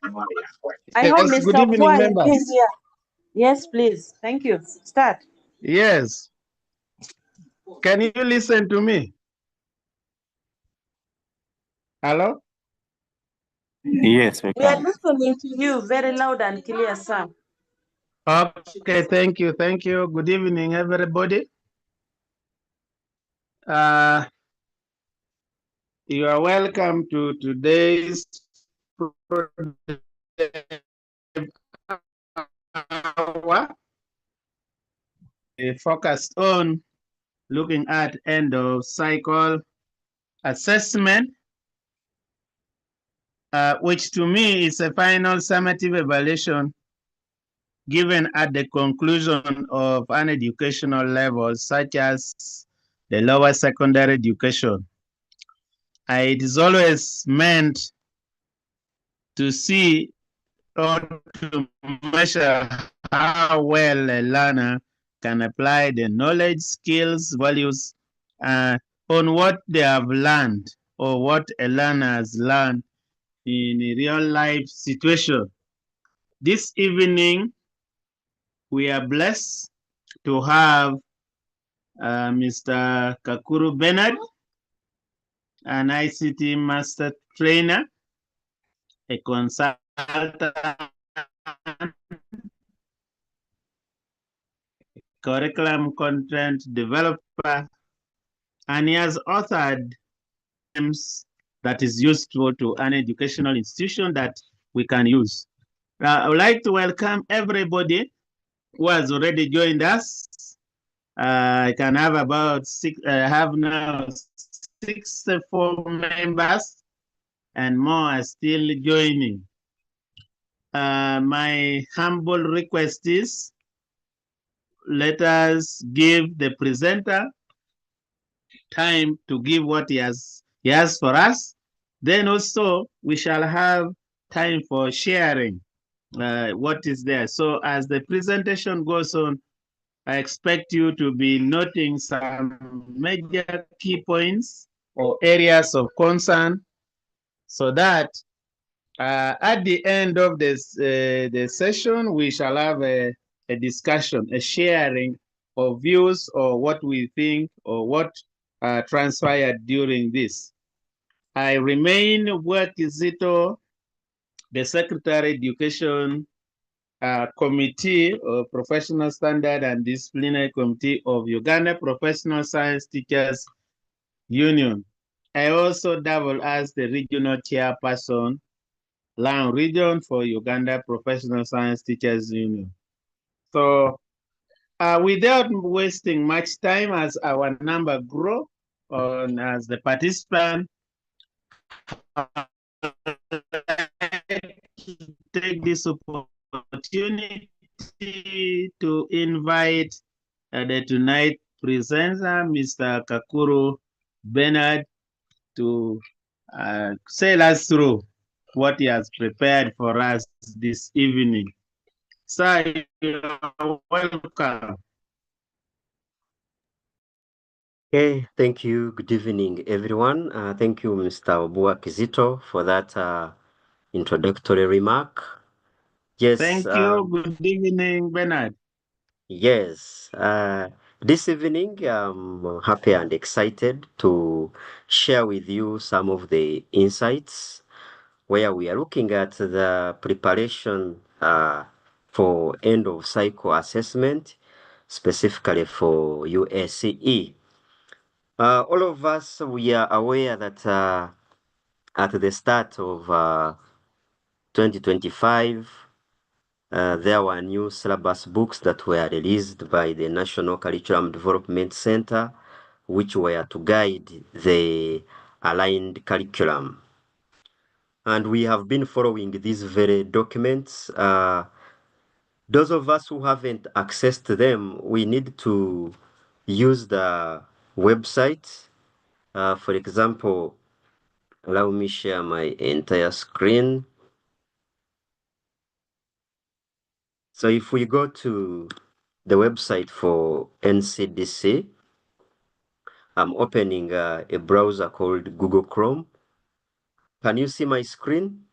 I hope Yes, good Mr. evening, Boy is members. here. Yes, please. Thank you. Start. Yes, can you listen to me? Hello? Yes, we We are can. listening to you very loud and clear, sir. Okay, thank you, thank you. Good evening, everybody. Uh, you are welcome to today's hour. Focused on looking at end of cycle assessment, which to me is a final summative evaluation given at the conclusion of an educational level, such as the lower secondary education. It is always meant to see or to measure how well a learner can apply the knowledge, skills, values on what they have learned or what a learner has learned in a real life situation. This evening, we are blessed to have Mr. Kakuru Bernard, an ICT master trainer, a consultant, curriculum content developer, and he has authored that is useful to an educational institution that we can use. I would like to welcome everybody who has already joined us. I can have about have now 64 members and more are still joining. My humble request is let us give the presenter time to give what he has for us. Then also we shall have time for sharing what is there. So as the presentation goes on, I expect you to be noting some major key points or areas of concern so that at the end of the session, we shall have a discussion, a sharing of views or what we think or what transpired during this. I remain Workizito, the Secretary Education Committee or Professional Standard and Disciplinary Committee of Uganda Professional Science Teachers Union. I also double as the regional chairperson, Lan Region for Uganda Professional Science Teachers Union. So without wasting much time as our number grow and as the participant, take this opportunity to invite the tonight presenter, Mr. Kakuru Bernard, to sail us through what he has prepared for us this evening. Sir, you're welcome. Okay, thank you. Good evening, everyone. Thank you, Mr. Obua Kizito, for that introductory remark. Yes, Thank you. Good evening, Bernard. yes. This evening, I'm happy and excited to share with you some of the insights where we are looking at the preparation for end of cycle assessment, specifically for USCE. All of us, we are aware that at the start of 2025, there were new syllabus books that were released by the National Curriculum Development Center, which were to guide the aligned curriculum. And we have been following these very documents. Those of us who haven't accessed them, we need to use the website. For example, allow me share my entire screen. So if we go to the website for NCDC, I'm opening a browser called Google Chrome. Can you see my screen?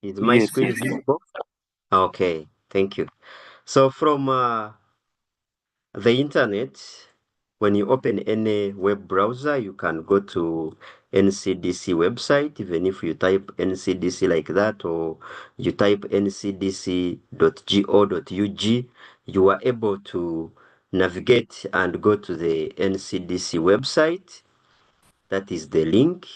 Is my Yes, screen yes. visible? Okay, thank you. So from the internet, when you open any web browser, you can go to NCDC website, even if you type NCDC like that, or you type ncdc.go.ug, you are able to navigate and go to the NCDC website. That is the link.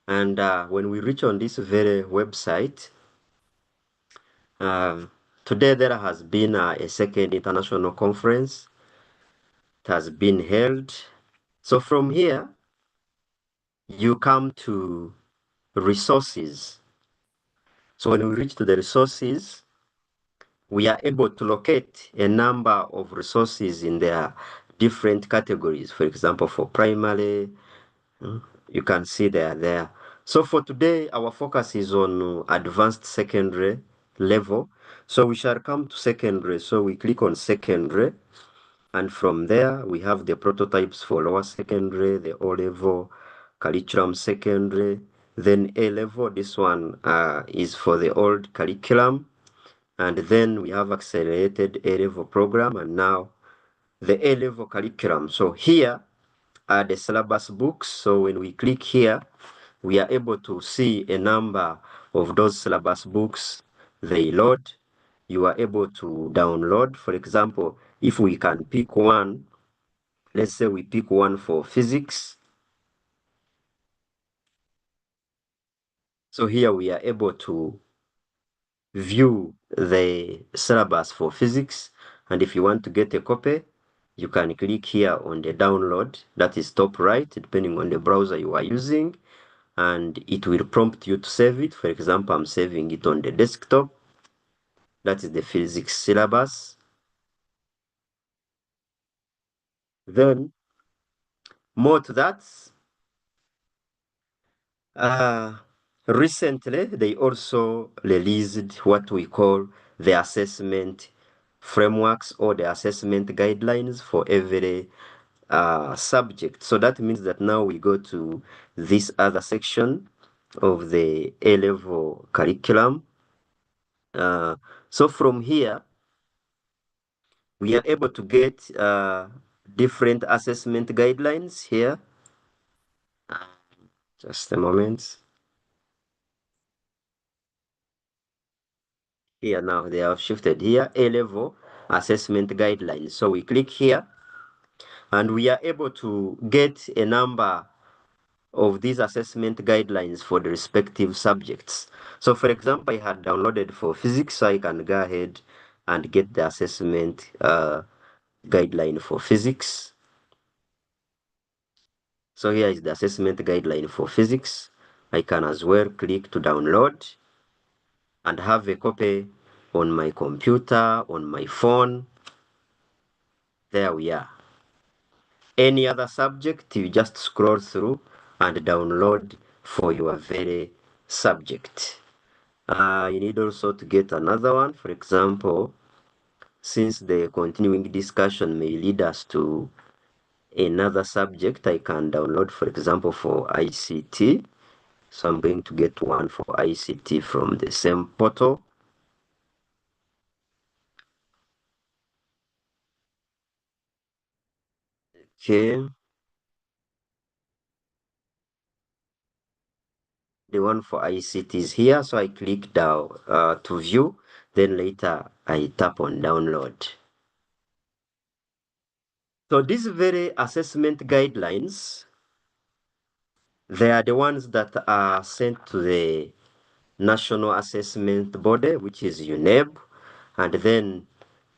And when we reach on this very website, today there has been a second international conference. It has been held. So from here, you come to resources. So when we reach to the resources, we are able to locate a number of resources in their different categories. For example, for primary, you can see they are there. So for today, our focus is on advanced secondary level. So we shall come to secondary. So we click on secondary. And from there, we have the prototypes for lower secondary, the O-level, curriculum secondary, then A-level. This one is for the old curriculum. And then we have accelerated A-level program, and now the A-level curriculum. So here are the syllabus books. So when we click here, we are able to see a number of those syllabus books. They load. You are able to download. For example, if we can pick one, let's say we pick one for physics. So here we are able to view the syllabus for physics. And if you want to get a copy, you can click here on the download. That is top right, depending on the browser you are using. And it will prompt you to save it. For example, I'm saving it on the desktop. That is the physics syllabus. Then, more to that, recently they also released what we call the assessment frameworks or the assessment guidelines for every subject. So that means that now we go to this other section of the A-level curriculum. So from here, we are able to get different assessment guidelines here. Just a moment. Here now, they have shifted here, A-level assessment guidelines. So we click here, and we are able to get a number of these assessment guidelines for the respective subjects. So for example, I had downloaded for physics, so I can go ahead and get the assessment guideline for physics. So here is the assessment guideline for physics. I can as well click to download and have a copy on my computer, on my phone. There we are. Any other subject, you just scroll through and download for your very subject. You need also to get another one. For example, since the continuing discussion may lead us to another subject, I can download, for example, for ICT. So I'm going to get one for ICT from the same portal. Okay. The one for ICT is here, so I click down to view, then later I tap on download. So these very assessment guidelines, they are the ones that are sent to the National Assessment Body, which is UNEB, and then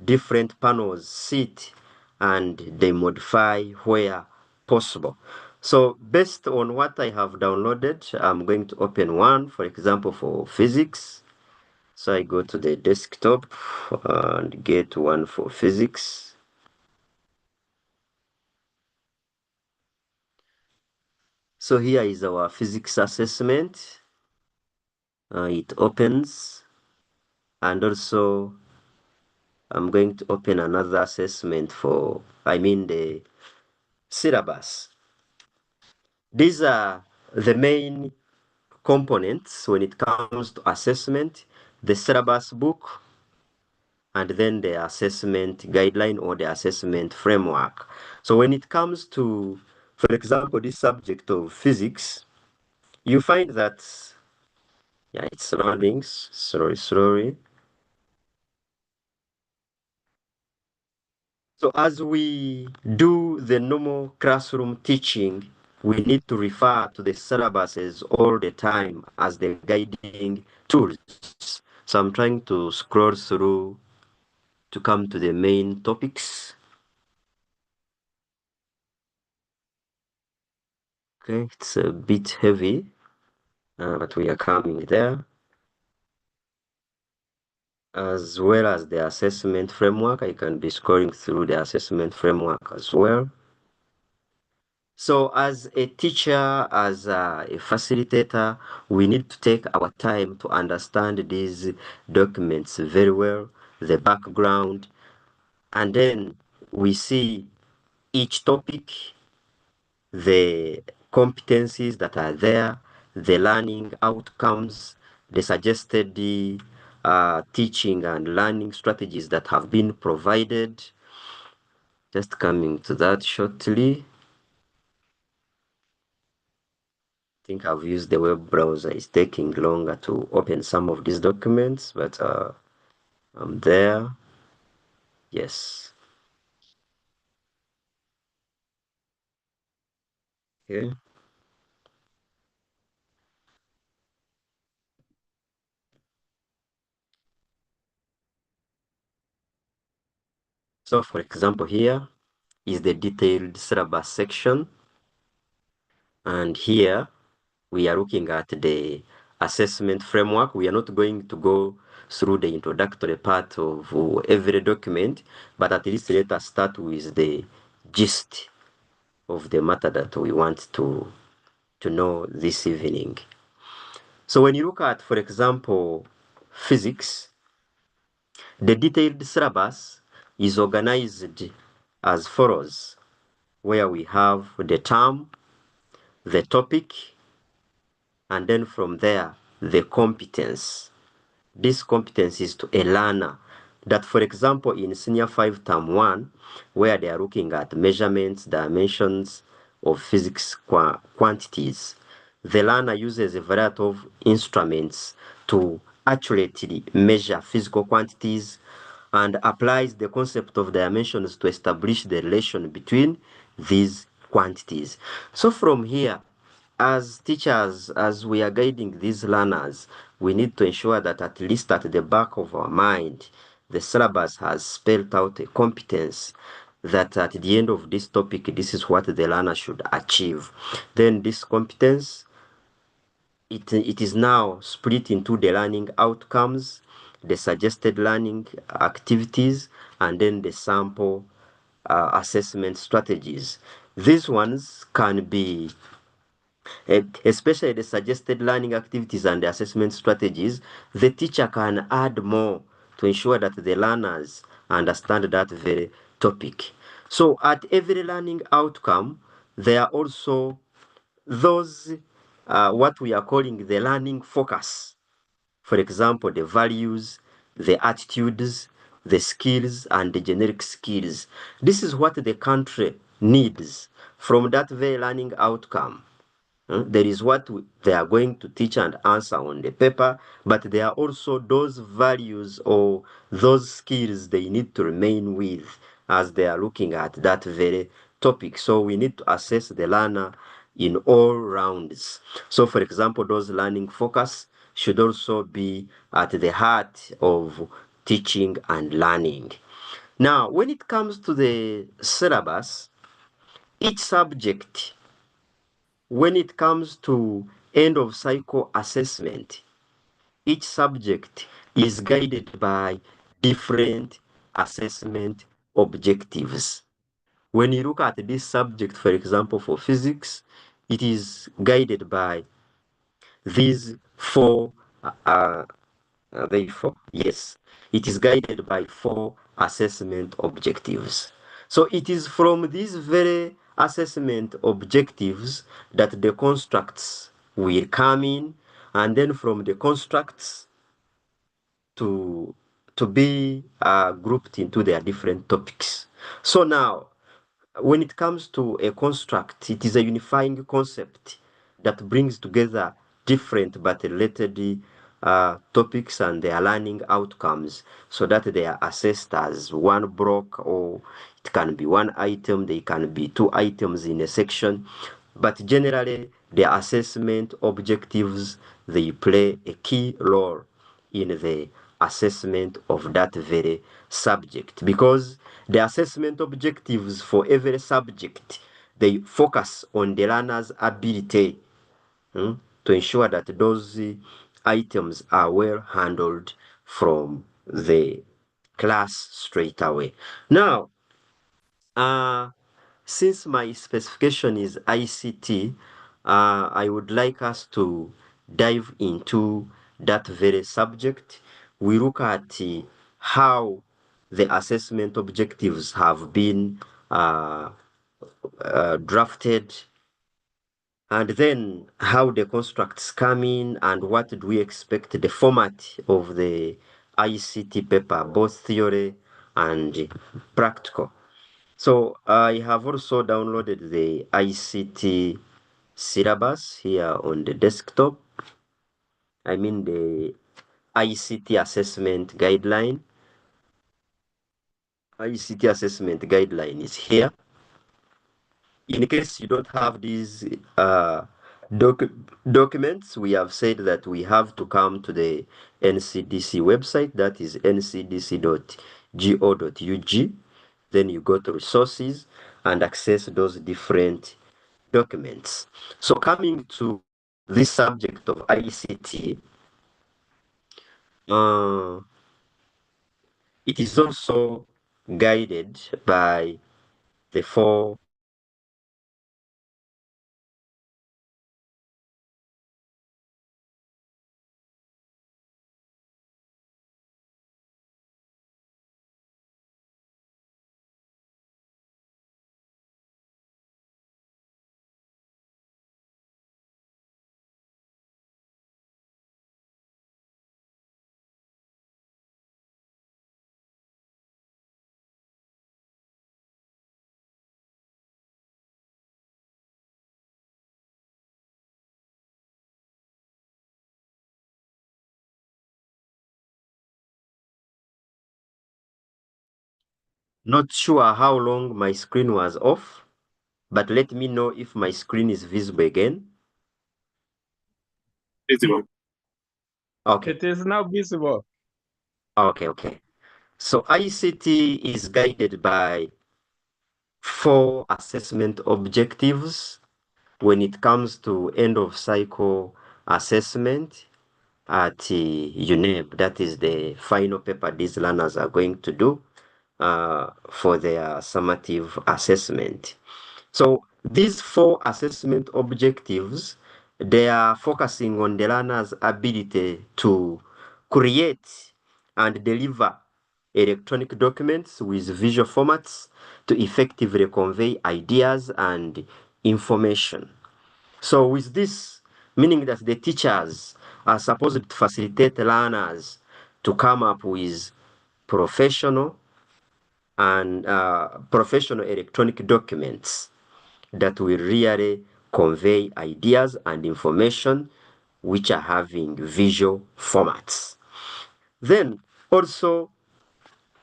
different panels sit and they modify where possible. So based on what I have downloaded, I'm going to open one, for example, for physics. So I go to the desktop and get one for physics. So here is our physics assessment. It opens, and also I'm going to open another assessment for, the syllabus. These are the main components when it comes to assessment: the syllabus book, and then the assessment guideline or the assessment framework. So when it comes to, for example, this subject of physics, you find that, yeah, it's running slowly. So as we do the normal classroom teaching, we need to refer to the syllabuses all the time as the guiding tools. So I'm trying to scroll through to come to the main topics. Okay, it's a bit heavy, but we are coming there. As well as the assessment framework, I can be scrolling through the assessment framework as well. So as a teacher, as a facilitator, we need to take our time to understand these documents very well, the background, and then we see each topic, the competencies that are there, the learning outcomes, the suggested teaching and learning strategies that have been provided. Just coming to that shortly. I think I've used the web browser. It's taking longer to open some of these documents, but I'm there. Yes. Okay. So for example, here is the detailed syllabus section. And here we are looking at the assessment framework. We are not going to go through the introductory part of every document, but at least let us start with the gist of the matter that we want to know this evening. So when you look at, for example, physics, the detailed syllabus is organized as follows, where we have the term, the topic, and then from there, the competence. This competence is to a learner that, for example, in Senior 5 Term 1, where they are looking at measurements, dimensions of physics quantities, the learner uses a variety of instruments to accurately measure physical quantities and applies the concept of dimensions to establish the relation between these quantities. So from here, as teachers, as we are guiding these learners, we need to ensure that at least at the back of our mind, the syllabus has spelled out a competence that at the end of this topic, this is what the learner should achieve. Then this competence, it is now split into the learning outcomes, the suggested learning activities, and then the sample assessment strategies. These ones can be especially the suggested learning activities and the assessment strategies, the teacher can add more to ensure that the learners understand that very topic. So at every learning outcome, there are also those, what we are calling the learning focus. For example, the values, the attitudes, the skills, and the generic skills. This is what the country needs from that very learning outcome. There is what they are going to teach and answer on the paper, but there are also those values or those skills they need to remain with as they are looking at that very topic. So we need to assess the learner in all rounds. So for example, those learning focus should also be at the heart of teaching and learning. Now, when it comes to the syllabus, each subject, when it comes to end of cycle assessment, each subject is guided by different assessment objectives. When you look at this subject, for example, for physics, it is guided by these four therefore, yes, it is guided by four assessment objectives. So it is from these very assessment objectives that the constructs will come in, and then from the constructs to be grouped into their different topics. So now, when it comes to a construct, it is a unifying concept that brings together different but related topics and their learning outcomes so that they are assessed as one block, or it can be one item, they can be two items in a section. But generally, the assessment objectives, they play a key role in the assessment of that very subject, because the assessment objectives for every subject, they focus on the learner's ability to ensure that those items are well handled from the class straight away. Now, since my specification is ICT, I would like us to dive into that very subject. We look at how the assessment objectives have been drafted, and then how the constructs come in, and what do we expect the format of the ICT paper, both theory and practical. So I have also downloaded the ICT syllabus here on the desktop. I mean the ICT assessment guideline. ICT assessment guideline is here. In case you don't have these documents, we have said that we have to come to the NCDC website, that is ncdc.go.ug. Then you go to resources and access those different documents. So coming to this subject of ICT, it is also guided by the four Not sure how long my screen was off, but let me know if my screen is visible again. Visible. Okay. It is now visible. Okay. So ICT is guided by four assessment objectives when it comes to end of cycle assessment at UNEB. That is the final paper these learners are going to do for their summative assessment. So these four assessment objectives, they are focusing on the learner's ability to create and deliver electronic documents with visual formats to effectively convey ideas and information. So with this, meaning that the teachers are supposed to facilitate learners to come up with professional and professional electronic documents that will really convey ideas and information which are having visual formats. Then also,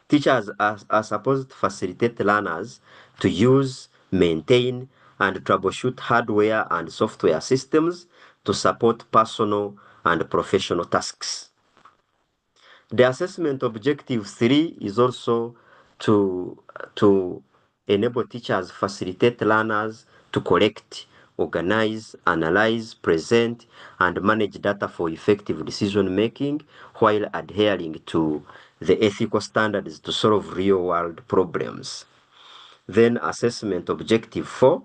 teachers are supposed to facilitate learners to use, maintain, and troubleshoot hardware and software systems to support personal and professional tasks. The assessment objective 3 is also to enable teachers, facilitate learners to collect, organize, analyze, present, and manage data for effective decision making while adhering to the ethical standards to solve real-world problems. Then assessment objective 4,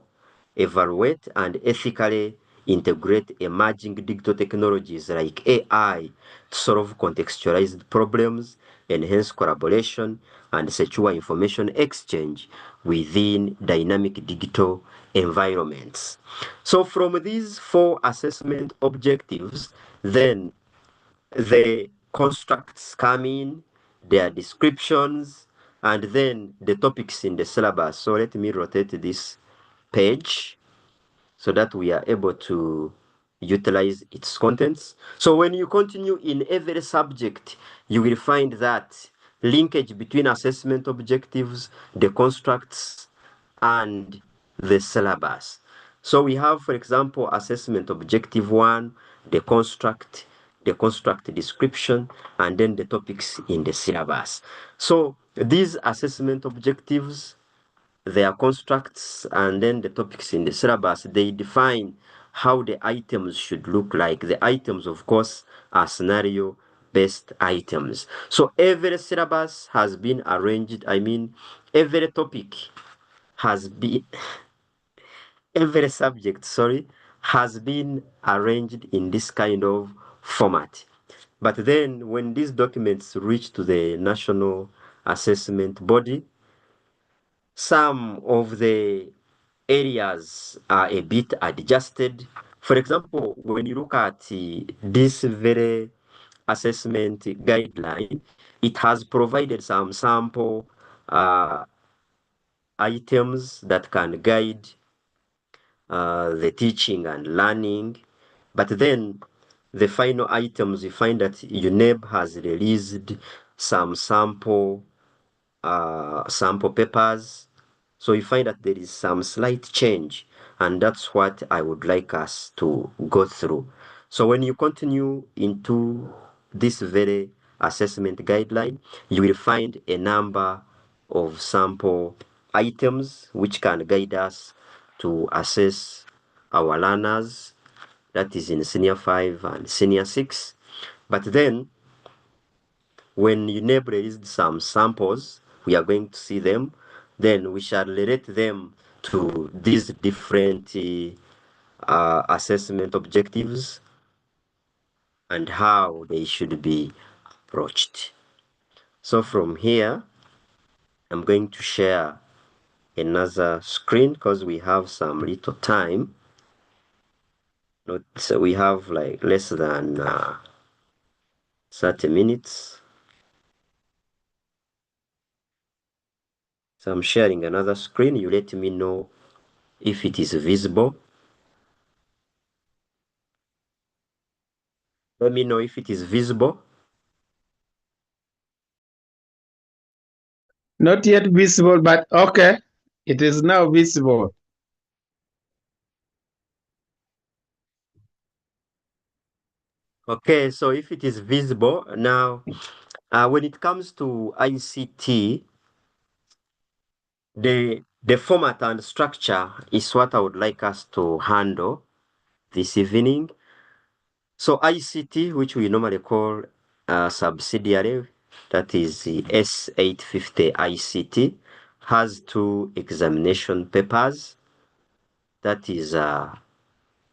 evaluate and ethically integrate emerging digital technologies like AI to solve contextualized problems, enhance collaboration, and secure information exchange within dynamic digital environments. So from these 4 assessment objectives, then the constructs come in, their descriptions, and then the topics in the syllabus. So let me rotate this page so that we are able to utilize its contents. So when you continue in every subject, you will find that linkage between assessment objectives, the constructs, and the syllabus. So we have, for example, assessment objective 1, the construct description, and then the topics in the syllabus. So these assessment objectives, their constructs, and then the topics in the syllabus, they define how the items should look like. The items, of course, are scenario-based items. So every syllabus has been arranged, every topic has been, every subject, has been arranged in this kind of format. But then when these documents reach to the national assessment body, some of the areas are a bit adjusted. For example, when you look at this very assessment guideline, it has provided some sample items that can guide the teaching and learning. But then the final items, you find that UNEB has released some sample papers. So you find that there is some slight change, and that's what I would like us to go through. So when you continue into this very assessment guideline, you will find a number of sample items which can guide us to assess our learners, that is in senior 5 and senior 6. But then when UNEB released some samples, we are going to see them. Then we shall relate them to these different assessment objectives and how they should be approached. So from here, I'm going to share another screen because we have some little time. So we have like less than 30 minutes. So I'm sharing another screen. You let me know if it is visible. Let me know if it is visible. Not yet visible, but okay. It is now visible. Okay, so if it is visible, now when it comes to ICT, the format and structure is what I would like us to handle this evening. So ICT, which we normally call subsidiary, that is the S850 ICT, has 2 examination papers. That is a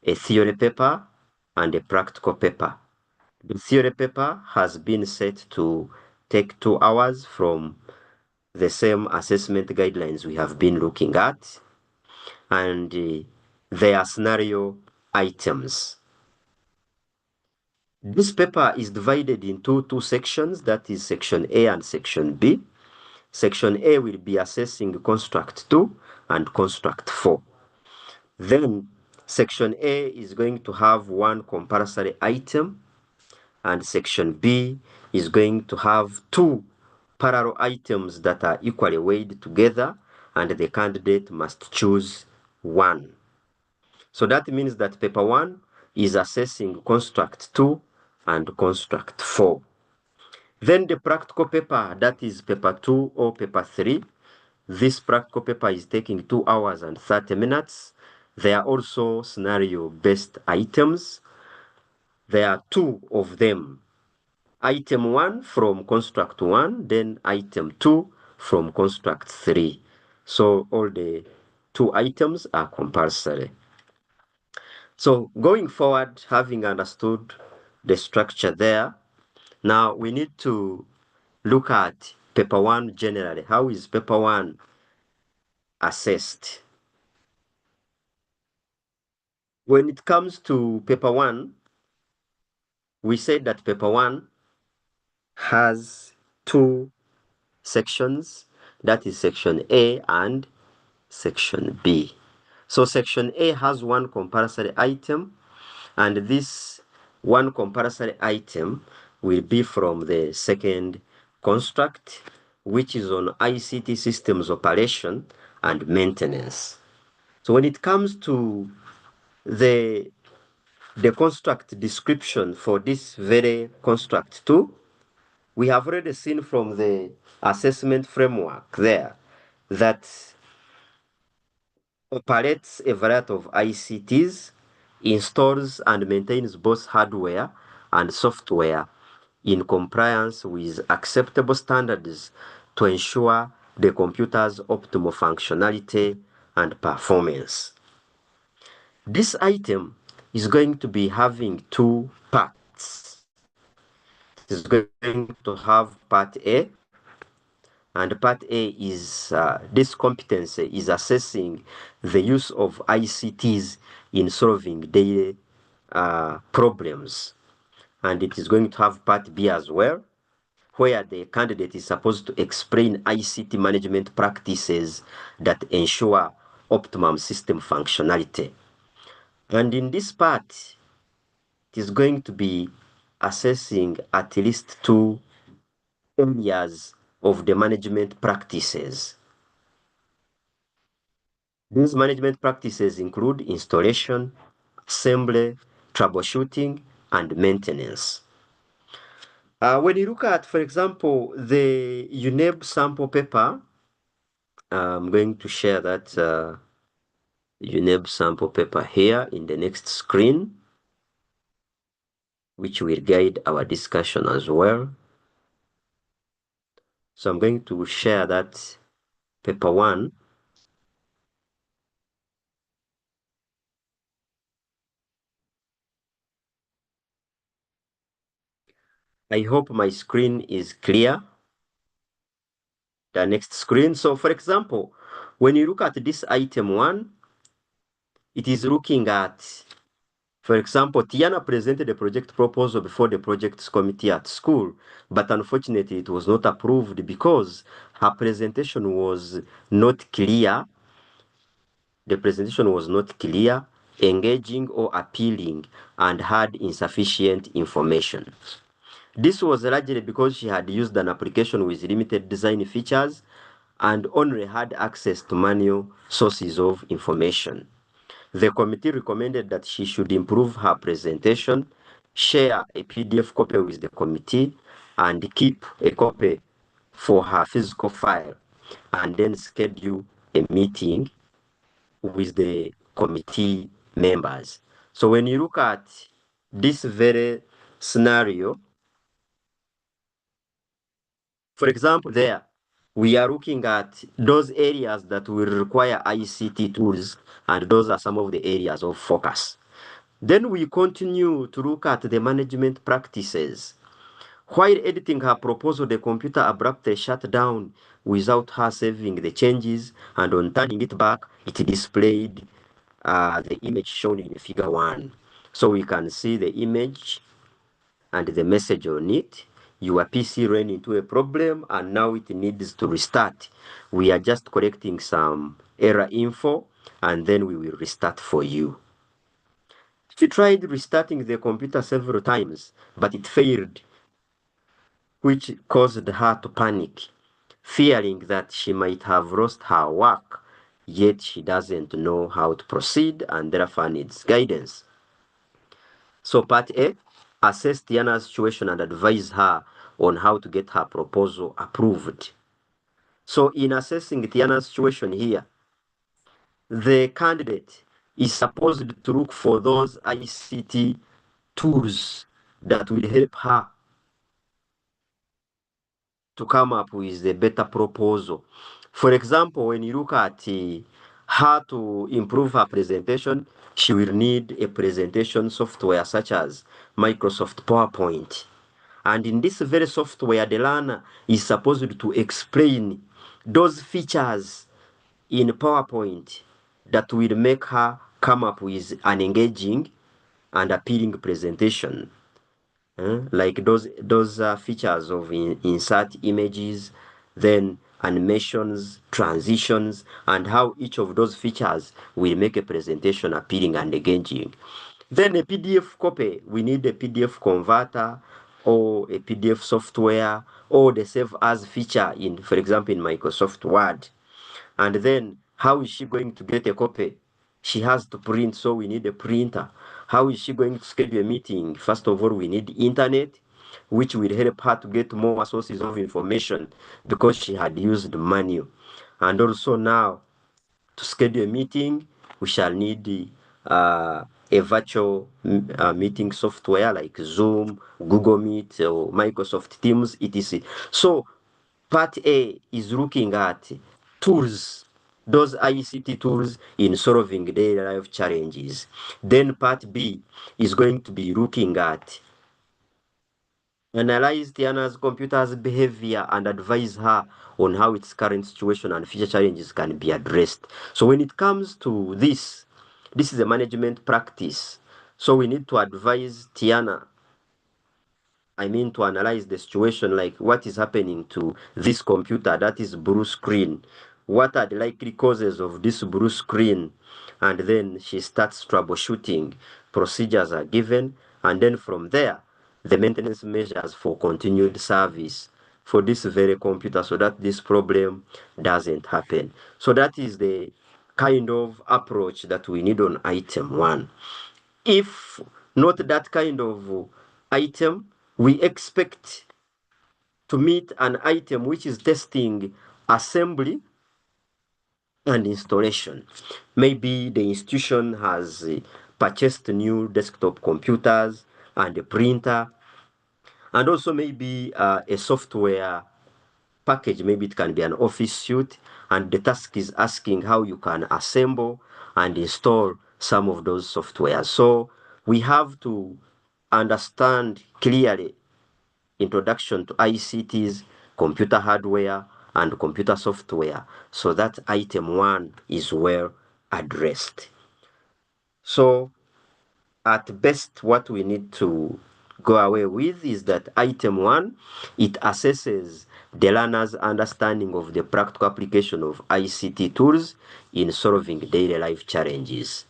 theory paper and a practical paper. The theory paper has been set to take 2 hours from the same assessment guidelines we have been looking at, and they are scenario items. This paper is divided into 2 sections, that is section A and section B. Section A will be assessing construct 2 and construct 4. Then section A is going to have 1 compulsory item, and section B is going to have 2 parallel items that are equally weighed together, and the candidate must choose 1. So that means that paper 1 is assessing construct 2 and construct 4. Then the practical paper, that is paper 2 or paper 3, this practical paper is taking 2 hours and 30 minutes. There are also scenario-based items. There are 2 of them. Item 1 from construct 1, then item 2 from construct 3. So all the 2 items are compulsory. So going forward, having understood the structure there, now we need to look at paper one generally. How is paper one assessed? When it comes to paper one, we said that paper one has two sections, that is section A and section B. So section A has one compulsory item, and this one compulsory item will be from the second construct, which is on ICT systems operation and maintenance. So when it comes to the construct description for this very construct 2, we have already seen from the assessment framework there that operates a variety of ICTs, installs and maintains both hardware and software in compliance with acceptable standards to ensure the computer's optimal functionality and performance. This item is going to be having two parts. It is going to have part A, and part A is this competency is assessing the use of ICTs in solving daily problems. And it is going to have part B as well, where the candidate is supposed to explain ICT management practices that ensure optimum system functionality. And in this part, it is going to be assessing at least two areas of the management practices. These management practices include installation, assembly, troubleshooting, and maintenance. When you look at, for example, the UNEB sample paper, I'm going to share that UNEB sample paper here in the next screen, which will guide our discussion as well. So I'm going to share that paper 1. I hope my screen is clear. The next screen. So for example, when you look at this item 1, it is looking at, for example, Tiana presented a project proposal before the projects committee at school, but unfortunately it was not approved because her presentation was not clear. The presentation was not clear, engaging, or appealing, and had insufficient information. This was largely because she had used an application with limited design features and only had access to manual sources of information. The committee recommended that she should improve her presentation, share a PDF copy with the committee, and keep a copy for her physical file, and then schedule a meeting with the committee members. So when you look at this very scenario, for example, there, we are looking at those areas that will require ICT tools, and those are some of the areas of focus. Then we continue to look at the management practices. While editing her proposal, the computer abruptly shut down without her saving the changes, and on turning it back, it displayed the image shown in figure 1. So we can see the image and the message on it. Your PC ran into a problem and now it needs to restart. We are just correcting some error info and then we will restart for you. She tried restarting the computer several times, but it failed, which caused her to panic, fearing that she might have lost her work, yet she doesn't know how to proceed and therefore needs guidance. So part A, assess Tiana's situation and advise her on how to get her proposal approved. So in assessing Tiana's situation here, the candidate is supposed to look for those ICT tools that will help her to come up with a better proposal. For example, when you look at her to improve her presentation, she will need a presentation software such as Microsoft PowerPoint. And in this very software, the learner is supposed to explain those features in PowerPoint that will make her come up with an engaging and appealing presentation. Like those features of insert images, then animations, transitions, and how each of those features will make a presentation appealing and engaging. Then a PDF copy, we need a PDF converter or a PDF software or the save as feature in, for example, in Microsoft Word. And then how is she going to get a copy? She has to print, so we need a printer. How is she going to schedule a meeting? First of all, we need internet, which will help her to get more sources of information because she had used manual. And also now, to schedule a meeting, we shall need a virtual meeting software like Zoom, Google Meet, or Microsoft Teams, etc. So part A is looking at tools, those ICT tools in solving daily life challenges. Then part B is going to be looking at analyze Tiana's computer's behavior and advise her on how its current situation and future challenges can be addressed. So when it comes to this is a management practice. So we need to advise Tiana, to analyze the situation, like what is happening to this computer that is blue screen. What are the likely causes of this blue screen? And then she starts troubleshooting. Procedures are given, and then from there, the maintenance measures for continued service for this very computer so that this problem doesn't happen. So that is the kind of approach that we need on item 1. If not that kind of item, we expect to meet an item which is testing assembly and installation. Maybe the institution has purchased new desktop computers and a printer, and also maybe a software package. Maybe it can be an office suite, and the task is asking how you can assemble and install some of those softwares. So we have to understand clearly introduction to ICTs, computer hardware, and computer software, so that item 1 is well addressed. So at best, what we need to go away with is that item 1, it assesses the learner's understanding of the practical application of ICT tools in solving daily life challenges,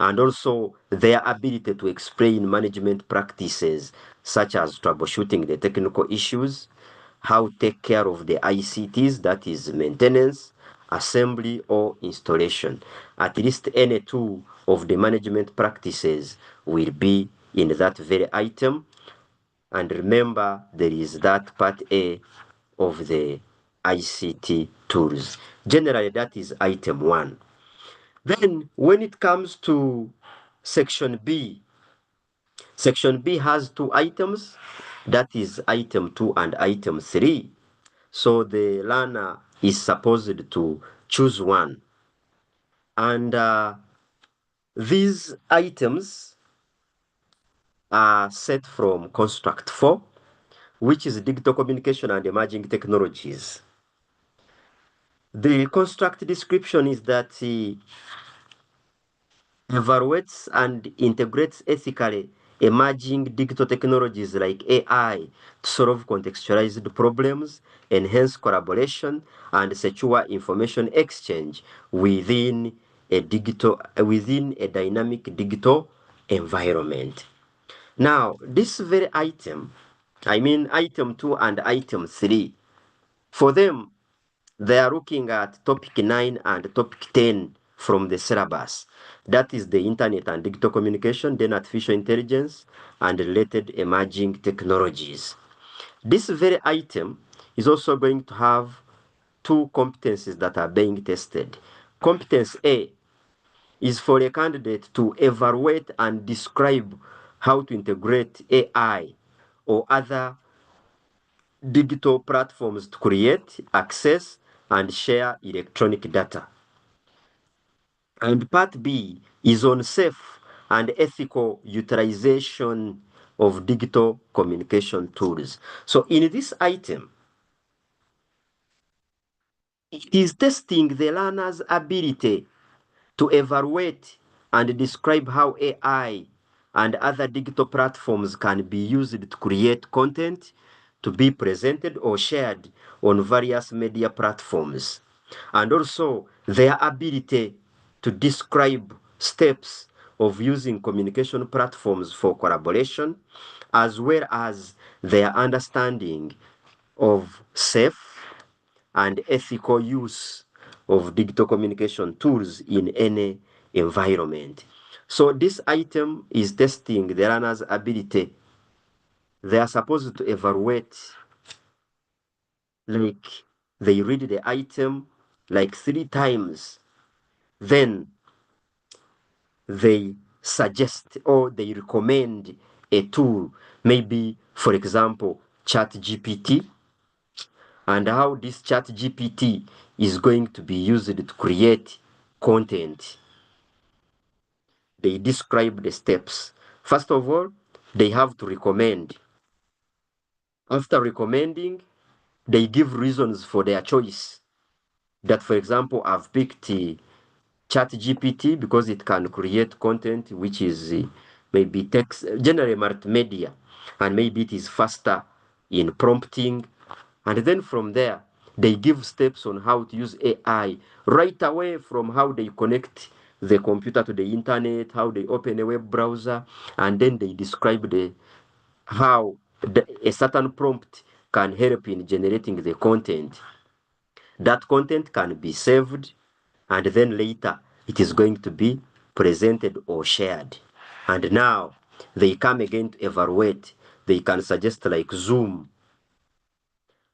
and also their ability to explain management practices such as troubleshooting the technical issues, how to take care of the ICTs, that is maintenance, assembly, or installation. At least any two of the management practices will be in that very item. And remember, there is that part A of the ICT tools. Generally, that is item 1. Then, when it comes to section B has 2 items. That is item 2 and item 3. So the learner is supposed to choose one. And these items are set from construct 4, which is digital communication and emerging technologies. The construct description is that evaluates and integrates ethically emerging digital technologies like AI to solve contextualized problems, enhance collaboration, and secure information exchange within a dynamic digital environment. Now, this very item, item 2 and item 3, for them, they are looking at topic 9 and topic 10 from the syllabus. That is the internet and digital communication, then artificial intelligence, and related emerging technologies. This very item is also going to have 2 competencies that are being tested. Competence A is for a candidate to evaluate and describe how to integrate AI or other digital platforms to create, access, and share electronic data. And part B is on safe and ethical utilization of digital communication tools. So in this item, it is testing the learner's ability to evaluate and describe how AI and other digital platforms can be used to create content to be presented or shared on various media platforms, and also their ability to describe steps of using communication platforms for collaboration, as well as their understanding of safe and ethical use of digital communication tools in any environment. So this item is testing the learner's ability. They are supposed to evaluate, like they read the item like 3 times, then they suggest or they recommend a tool, maybe for example, ChatGPT, and how this ChatGPT is going to be used to create content. They describe the steps. First of all, they have to recommend. After recommending, they give reasons for their choice. That, for example, I've picked ChatGPT because it can create content which is maybe text, generally multimedia, and maybe it is faster in prompting. And then from there, they give steps on how to use AI right away, from how they connect the computer to the internet, how they open a web browser, and then they describe how a certain prompt can help in generating the content. That content can be saved, and then later it is going to be presented or shared. And now they come again to evaluate. They can suggest like Zoom,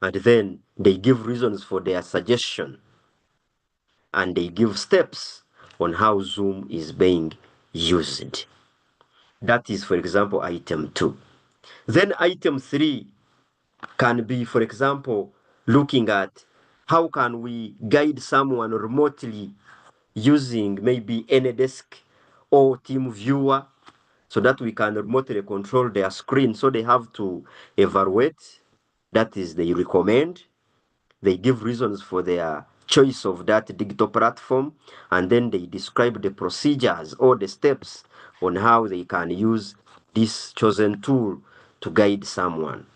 and then they give reasons for their suggestion, and they give steps on how Zoom is being used. That is, for example, item 2. Then item 3 can be, for example, looking at how can we guide someone remotely using maybe AnyDesk or TeamViewer, so that we can remotely control their screen. So they have to evaluate. That is, they recommend. They give reasons for their choice of that digital platform, and then they describe the procedures or the steps on how they can use this chosen tool to guide someone.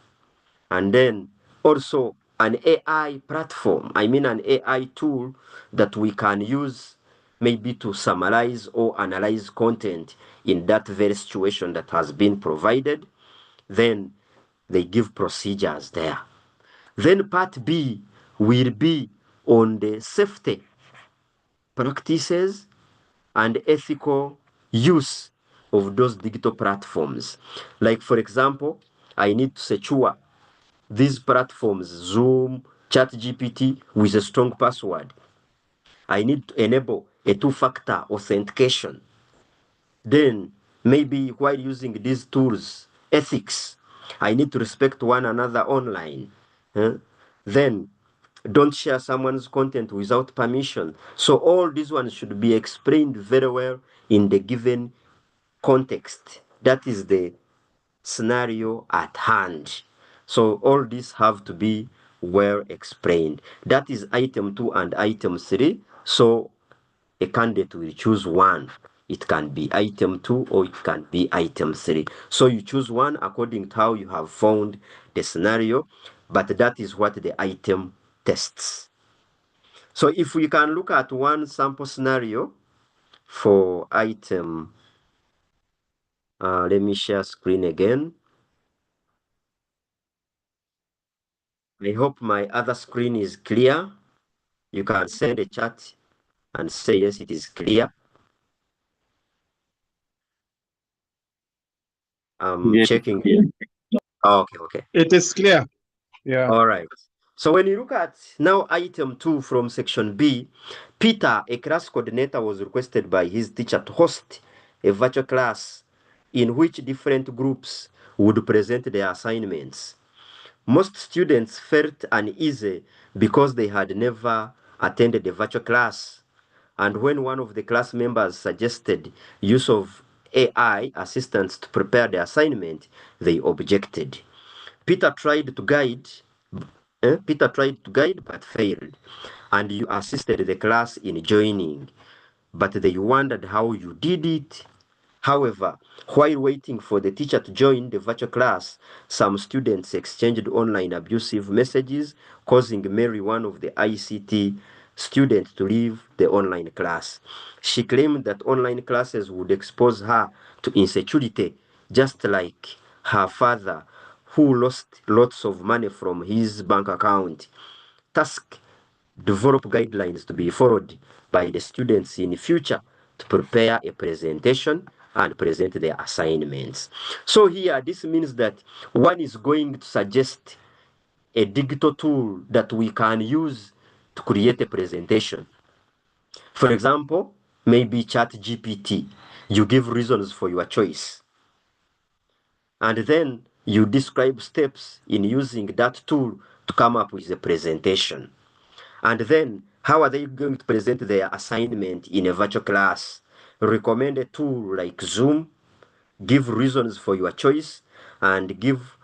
And then also an AI platform, I mean an AI tool that we can use maybe to summarize or analyze content in that very situation that has been provided. Then they give procedures there. Then part B will be on the safety practices and ethical use of those digital platforms. Like, for example, I need to secure these platforms, Zoom, ChatGPT, with a strong password. I need to enable a two-factor authentication. Then, maybe while using these tools, ethics, I need to respect one another online. Then, don't share someone's content without permission. So all these ones should be explained very well in the given context. That is the scenario at hand. So all these have to be well explained. That is item 2 and item 3. So a candidate will choose one. It can be item 2 or it can be item 3. So you choose one according to how you have found the scenario, but that is what the item tests. So if we can look at one sample scenario for item, let me share screen again. I hope my other screen is clear. You can send a chat and say yes, it is clear. I'm Yes. checking. Oh, okay. It is clear. Yeah. All right. So when you look at now item 2 from section B, Peter, a class coordinator, was requested by his teacher to host a virtual class in which different groups would present their assignments. Most students felt uneasy because they had never attended a virtual class, And when one of the class members suggested use of AI assistants to prepare the assignment, they objected. Peter tried to guide but failed, and you assisted the class in joining, but they wondered how you did it. However, while waiting for the teacher to join the virtual class, some students exchanged online abusive messages, causing Mary, one of the ICT students, to leave the online class. She claimed that online classes would expose her to insecurity, just like her father, who lost lots of money from his bank account. Task develop guidelines to be followed by the students in future to prepare a presentation and present their assignments. So here, this means that one is going to suggest a digital tool that we can use to create a presentation. For example, maybe ChatGPT. You give reasons for your choice. And then you describe steps in using that tool to come up with a presentation. And then, how are they going to present their assignment in a virtual class? Recommend a tool like Zoom, give reasons for your choice, and give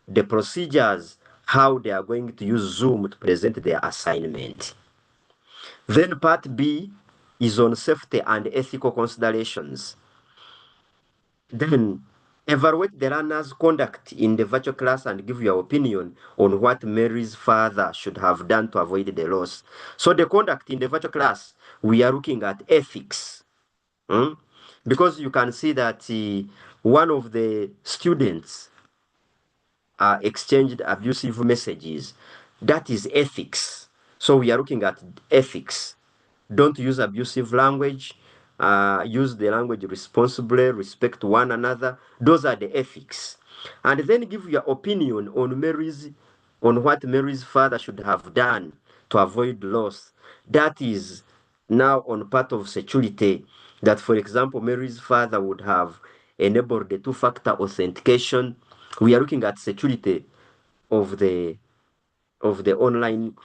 the procedures how they are going to use Zoom to present their assignment. Then part B is on safety and ethical considerations. Then evaluate the learner's conduct in the virtual class and give your opinion on what Mary's father should have done to avoid the loss. So the conduct in the virtual class, we are looking at ethics. Because you can see that one of the students exchanged abusive messages. That is ethics. So we are looking at ethics. Don't use abusive language. Use the language responsibly. Respect one another. Those are the ethics. And then give your opinion on what Mary's father should have done to avoid loss. That is now on part of security. That, for example, Mary's father would have enabled the two-factor authentication. We are looking at security of the online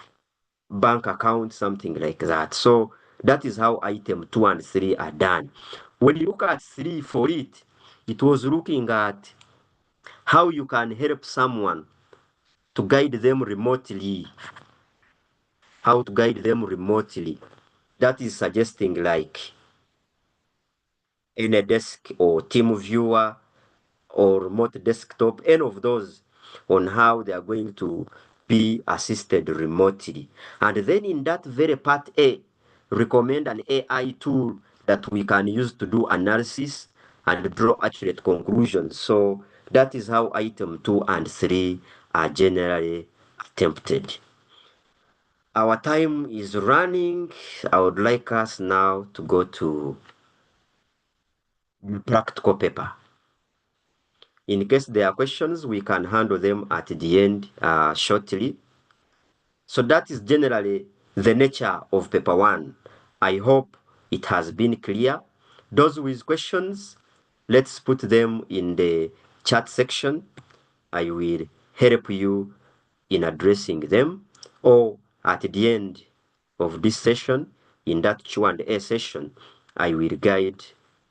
bank account, something like that. So that is how item 2 and 3 are done. When you look at 3 for it, it was looking at how you can help someone to guide them remotely. How to guide them remotely. That is suggesting like AnyDesk or TeamViewer or remote desktop, any of those, on how they are going to be assisted remotely. And then in that very part A, recommend an AI tool that we can use to do analysis and draw accurate conclusions. So that is how item 2 and 3 are generally attempted. Our time is running. I would like us now to go to practical paper. In case there are questions, we can handle them at the end shortly. So that is generally the nature of paper 1. I hope it has been clear. Those with questions, let's put them in the chat section. I will help you in addressing them, or at the end of this session, in that Q&A session, I will guide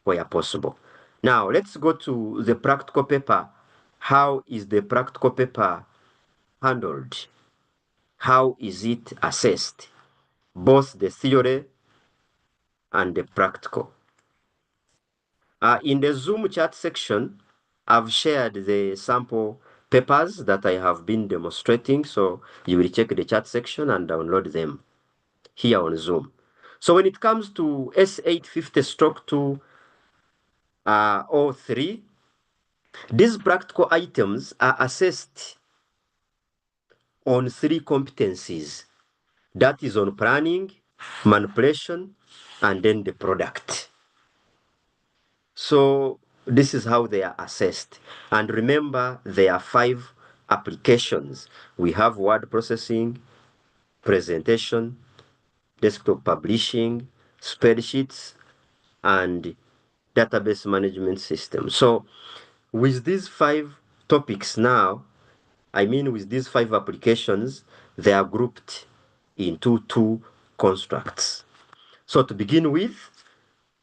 where possible. Now, let's go to the practical paper. How is the practical paper handled? How is it assessed? Both the theory and the practical. In the Zoom chat section, I've shared the sample papers that I have been demonstrating, so you will check the chat section and download them here on Zoom. So when it comes to S850-2 03, these practical items are assessed on 3 competencies. That is on planning, manipulation, and then the product. So this is how they are assessed. And remember, there are 5 applications. We have word processing, presentation, desktop publishing, spreadsheets, and database management system. So with these 5 topics now, with these 5 applications, they are grouped into 2 constructs. So to begin with,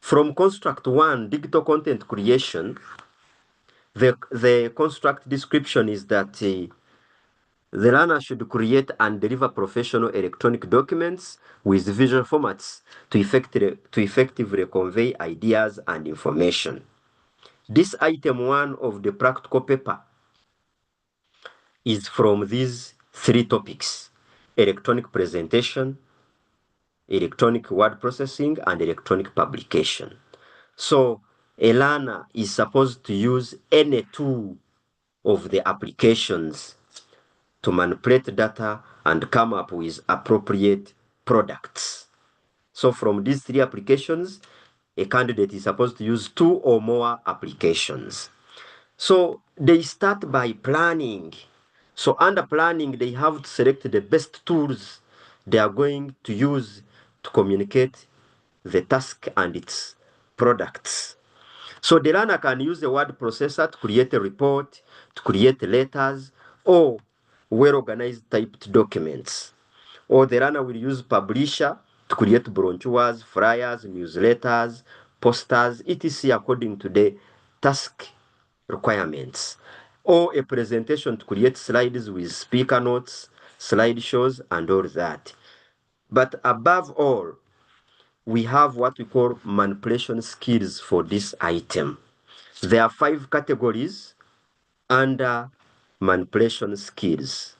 from construct 1, digital content creation, the construct description is that the learner should create and deliver professional electronic documents with visual formats to effectively convey ideas and information. This item 1 of the practical paper is from these 3 topics: electronic presentation, electronic word processing, and electronic publication. So a learner is supposed to use any two of the applications to manipulate data and come up with appropriate products. So from these 3 applications, a candidate is supposed to use 2 or more applications. So they start by planning. So under planning, they have to select the best tools they are going to use to communicate the task and its products. So the learner can use the word processor to create a report, to create letters, or well-organized typed documents. Or the learner will use publisher to create brochures, flyers, newsletters, posters, etc. according to the task requirements. Or a presentation to create slides with speaker notes, slideshows, and all that. But above all, we have what we call manipulation skills for this item. There are 5 categories under manipulation skills.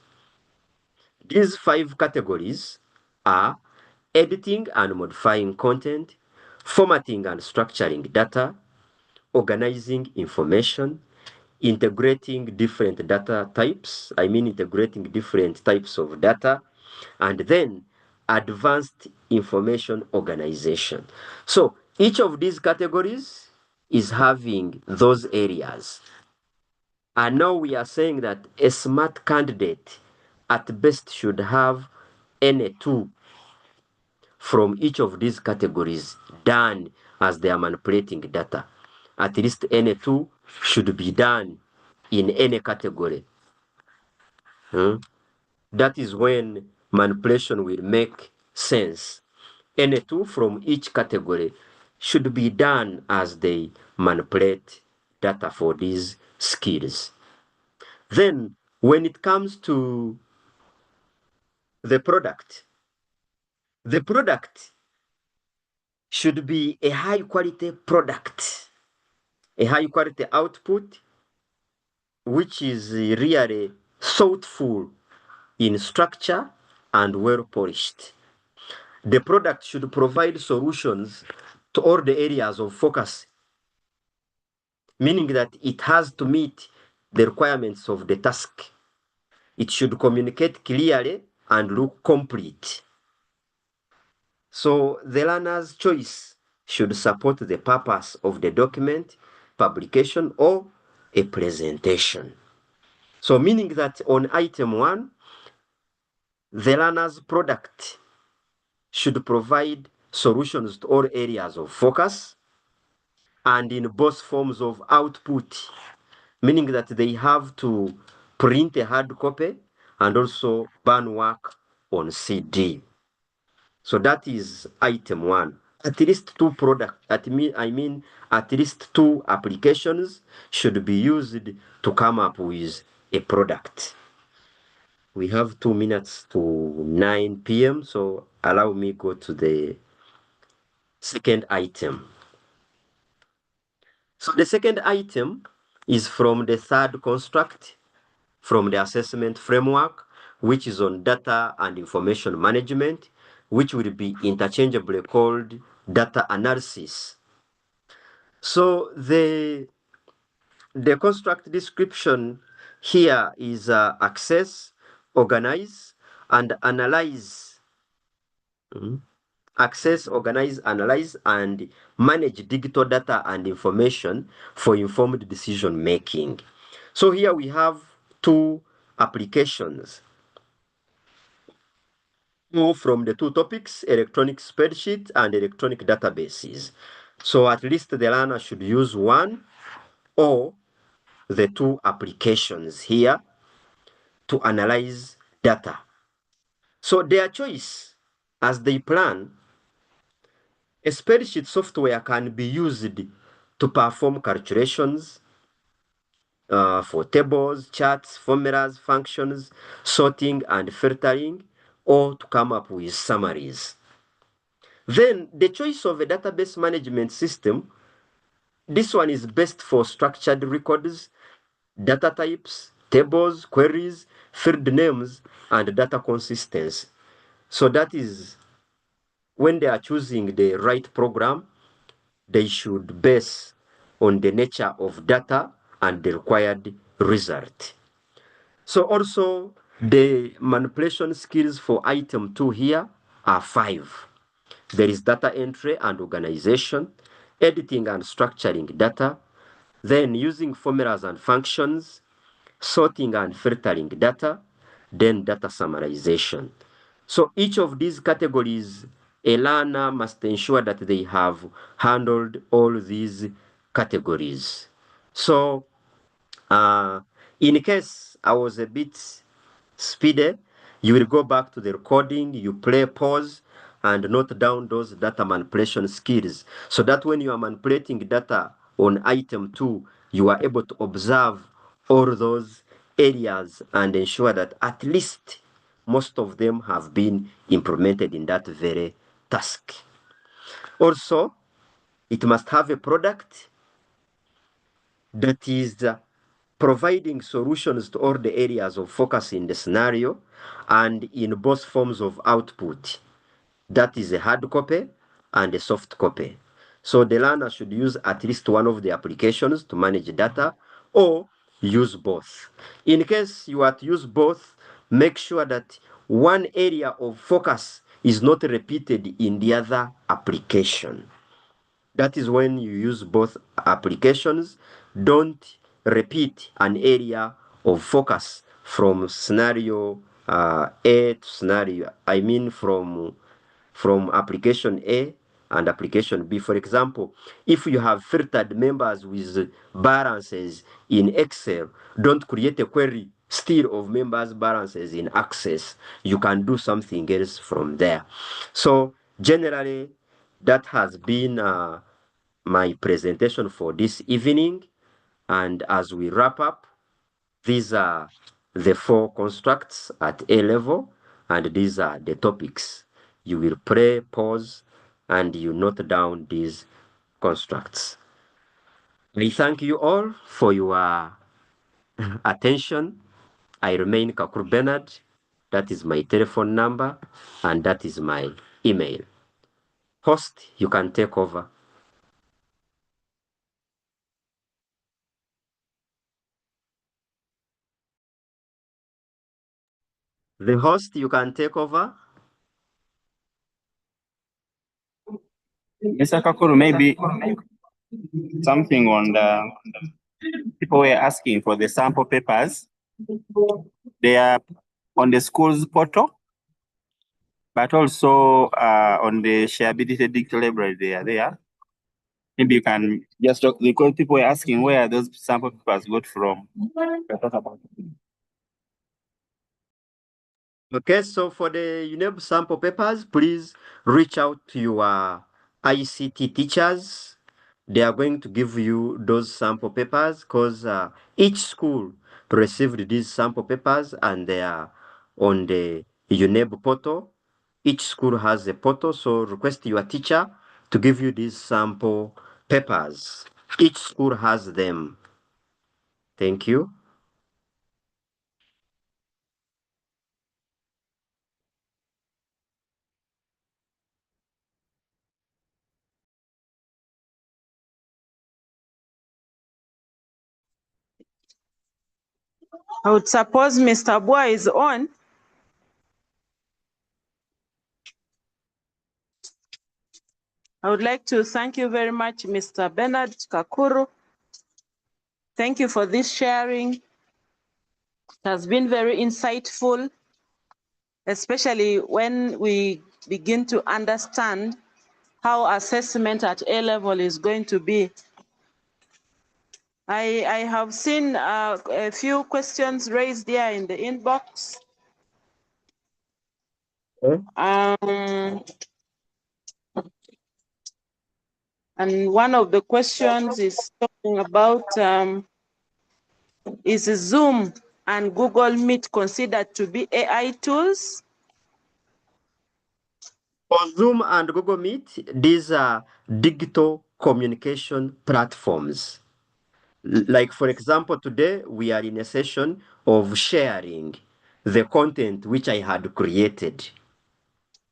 These 5 categories are editing and modifying content, formatting and structuring data, organizing information, integrating different data types, integrating different types of data, and then advanced information organization. So each of these categories is having those areas. And now we are saying that a smart candidate at best should have any two from each of these categories done as they are manipulating data. At least any two should be done in any category. That is when manipulation will make sense. Any two from each category should be done as they manipulate data for these skills. Then, when it comes to the product should be a high quality product, a high quality output, which is really thoughtful in structure and well polished. The product should provide solutions to all the areas of focus, meaning that it has to meet the requirements of the task. It should communicate clearly and look complete. So the learner's choice should support the purpose of the document, publication, or a presentation. So meaning that on item 1, the learner's product should provide solutions to all areas of focus and in both forms of output, meaning that they have to print a hard copy and also burn work on CD. So that is item 1. At least 2 products, at least 2 applications should be used to come up with a product. We have 2 minutes to 9 p.m., so allow me go to the second item. So the second item is from the third construct, from the assessment framework, which is on data and information management, which will be interchangeably called data analysis. So the construct description here is access, organize, and analyze. Access, organize, analyze, and manage digital data and information for informed decision making. So here we have 2 applications. From the 2 topics, electronic spreadsheet and electronic databases. So at least the learner should use one or the 2 applications here to analyze data. So their choice as they plan A spreadsheet software can be used to perform calculations for tables, charts, formulas, functions, sorting and filtering, or to come up with summaries. Then the choice of a database management system, this one is best for structured records, data types, tables, queries, field names, and data consistency. So that is when they are choosing the right program, they should base on the nature of data and the required result. So also the manipulation skills for item 2 here are 5. There is data entry and organization, editing and structuring data, then using formulas and functions, sorting and filtering data, then data summarization. So each of these categories, a learner must ensure that they have handled all these categories. So in case I was a bit speedy, you will go back to the recording, you play pause, and note down those data manipulation skills so that when you are manipulating data on item 2, you are able to observe all those areas and ensure that at least most of them have been implemented in that very task. Also, it must have a product that is providing solutions to all the areas of focus in the scenario and in both forms of output. That is a hard copy and a soft copy. So the learner should use at least one of the applications to manage data or use both. In case you are to use both, make sure that one area of focus is not repeated in the other application. That is when you use both applications. Don't repeat an area of focus from scenario A to scenario, from application A and application B. For example, if you have filtered members with balances in Excel, don't create a query still of members balances in Access. You can do something else from there. So generally, that has been my presentation for this evening. And as we wrap up, these are the 4 constructs at A level, and these are the topics. You will play, pause, and you note down these constructs. I thank you all for your attention. I remain Kakuru Bernard. That is my telephone number, and that is my email. Host, you can take over. The host, you can take over. Mr. Kakuru, maybe something on the people were asking for the sample papers. They are on the school's portal, but also on the shareability digital library. They are there. Maybe you can just talk, because people were asking where those sample papers got from. Talk about it. Okay, so for the UNEB sample papers, please reach out to your ICT teachers. They are going to give you those sample papers because each school received these sample papers and they are on the UNEB portal. Each school has a portal, so request your teacher to give you these sample papers. Each school has them. Thank you. I would suppose Mr. Bois is on. I would like to thank you very much, Mr. Bernard Kakuru. Thank you for this sharing. It has been very insightful, especially when we begin to understand how assessment at A level is going to be. I have seen a few questions raised here in the inbox. Okay. And one of the questions is talking about, is Zoom and Google Meet considered to be AI tools? For Zoom and Google Meet, these are digital communication platforms. Like, for example, today we are in a session of sharing the content which I had created.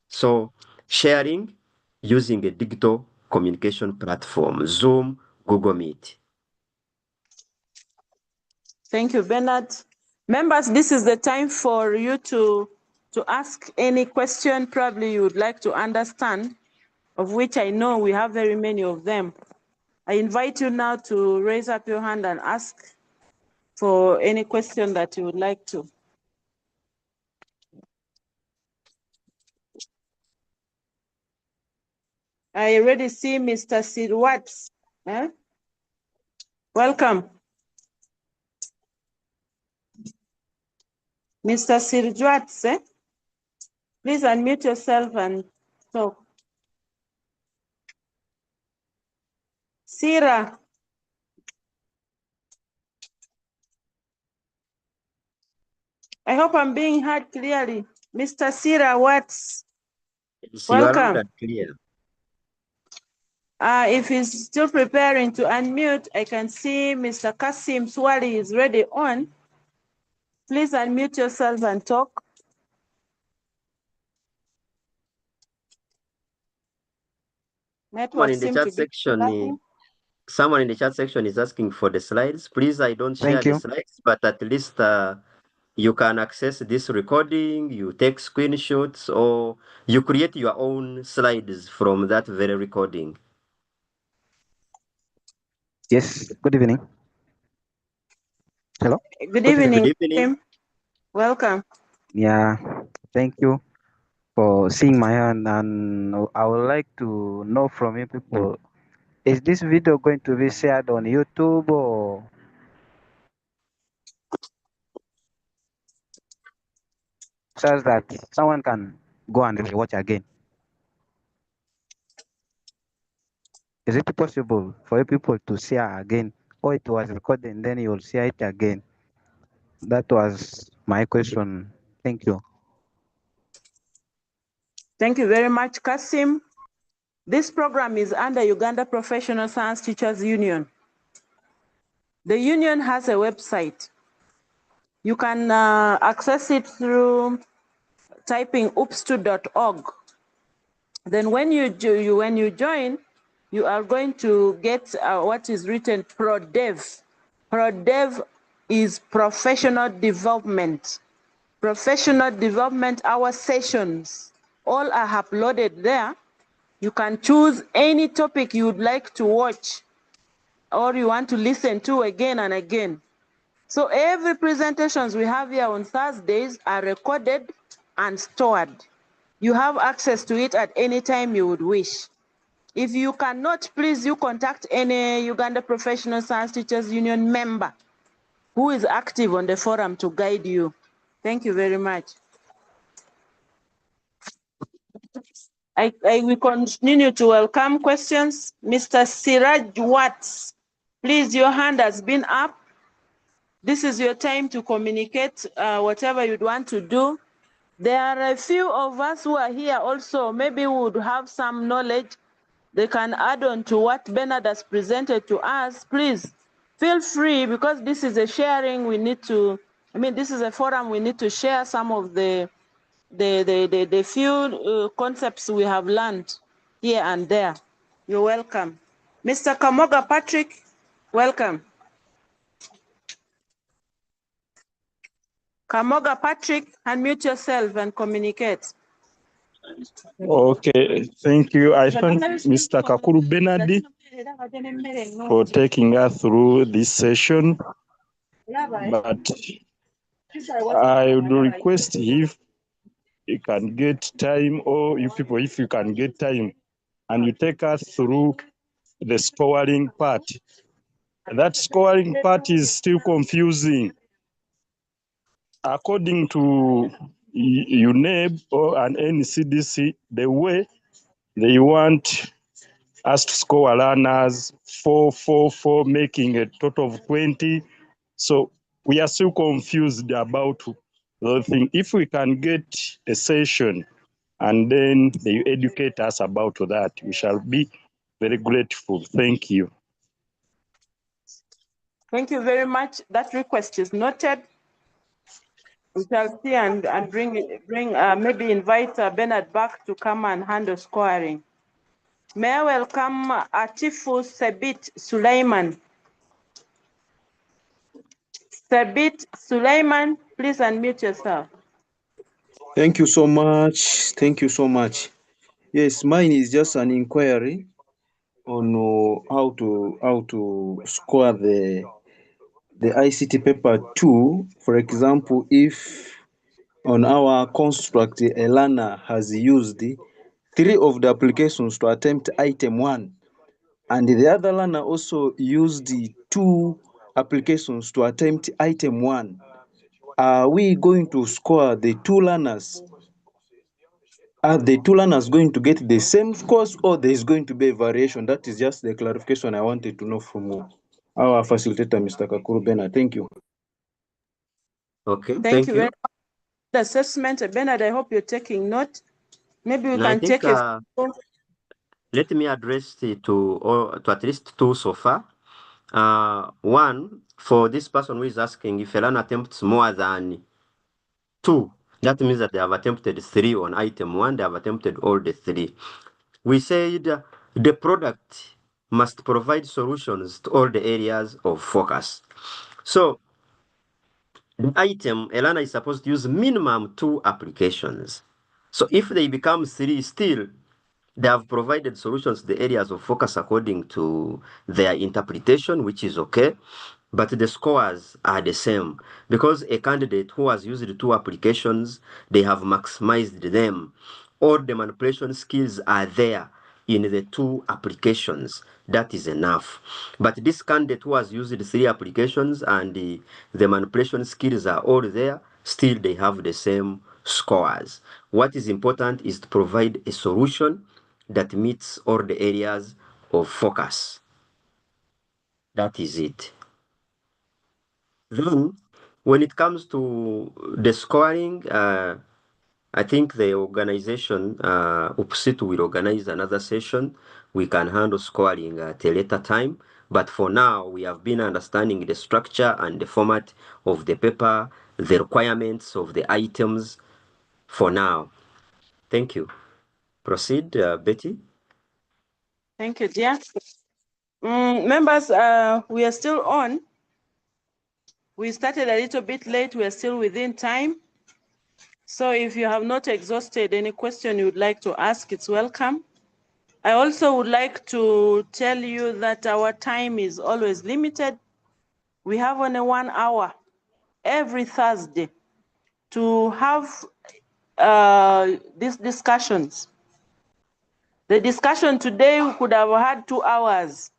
So, sharing using a digital communication platform, Zoom, Google Meet. Thank you, Bernard. Members, this is the time for you to ask any question probably you would like to understand, of which I know we have very many of them. I invite you now to raise up your hand and ask for any question that you would like to. I already see Mr. Sirwat. Eh? Welcome. Mr. Sirwat, eh? Please unmute yourself and talk. Sira. I hope I'm being heard clearly. Mr. Sira Watts. Welcome. Clear. If he's still preparing to unmute, I can see Mr. Kasim Swali is ready on. Please unmute yourself and talk. Someone Network in the seems to chat be section, someone in the chat section is asking for the slides. Please, I don't share the slides, but at least you can access this recording, you take screenshots, or you create your own slides from that very recording. Yes, good evening. Hello? Good evening. Good evening. Tim. Welcome. Yeah, thank you for seeing my hand, and I would like to know from you people, is this video going to be shared on YouTube or such that someone can go and watch again? Is it possible for you people to share again, or it was recorded and then you'll share it again? That was my question. Thank you. Thank you very much, Kasim. This program is under Uganda Professional Science Teachers Union. The union has a website. You can access it through typing UPSTU.org. Then when you join, you are going to get what is written ProDev. ProDev is professional development. Professional development, our sessions, all are uploaded there. You can choose any topic you would like to watch or you want to listen to again and again. So every presentations we have here on Thursdays are recorded and stored. You have access to it at any time you would wish. If you cannot, please you contact any Uganda Professional Science Teachers Union member who is active on the forum to guide you. Thank you very much. I will continue to welcome questions. Mr. Siraj Watts, please, your hand has been up. This is your time to communicate whatever you'd want to do. There are a few of us who are here also, maybe we would have some knowledge. They can add on to what Bernard has presented to us. Please feel free, because this is a sharing. We need to, this is a forum. We need to share some of the few concepts we have learned here and there. You're welcome. Mr. Kamoga Patrick, welcome. Kamoga Patrick, unmute yourself and communicate. Okay, thank you. I thank Mr. Kakuru Benadi for taking us through this session. But I would request if you can get time, or you people, if you can get time, and you take us through the scoring part. That scoring part is still confusing. According to UNEB or an NCDC, the way they want us to score learners 4, 4, 4, making a total of 20. So we are still confused about the thing. If we can get a session and then they educate us about that, we shall be very grateful. Thank you. Thank you very much. That request is noted. We shall see and maybe invite Bernard back to come and handle scoring. May I welcome Atifu Sabit Sulaiman. Sabit Sulaiman, please unmute yourself. Thank you so much. Thank you so much. Yes, mine is just an inquiry on how to score the ICT paper 2. For example, if on our construct a learner has used 3 of the applications to attempt item 1, and the other learner also used 2 applications to attempt item 1, are we going to score the 2 learners? Are the 2 learners going to get the same scores, or there is going to be a variation? That is just the clarification I wanted to know from our facilitator, Mr. Kakuru Bernard. Thank you. Okay, Thank you very much. The assessment, Bernard, I hope you're taking note. Maybe we can take it. Let me address it to at least 2 so far. One, for this person who is asking if a learner attempts more than 2, that means that they have attempted 3 on item 1, they have attempted all the 3. We said the product must provide solutions to all the areas of focus. So, the item, a learner is supposed to use minimum 2 applications. So if they become 3 still, they have provided solutions to the areas of focus according to their interpretation, which is okay. But the scores are the same because a candidate who has used 2 applications, they have maximized them. All the manipulation skills are there in the 2 applications. That is enough. But this candidate who has used 3 applications and the manipulation skills are all there, still they have the same scores. What is important is to provide a solution that meets all the areas of focus. That is it. Then, when it comes to the scoring, I think the organization, UPSTU, will organize another session. We can handle scoring at a later time. But for now, we have been understanding the structure and the format of the paper, the requirements of the items for now. Thank you. Proceed, Betty. Thank you, dear. Members, we are still on. We started a little bit late. We are still within time. So if you have not exhausted any question you would like to ask, it's welcome. I also would like to tell you that our time is always limited. We have only 1 hour every Thursday to have these discussions. The discussion today, we could have had 2 hours.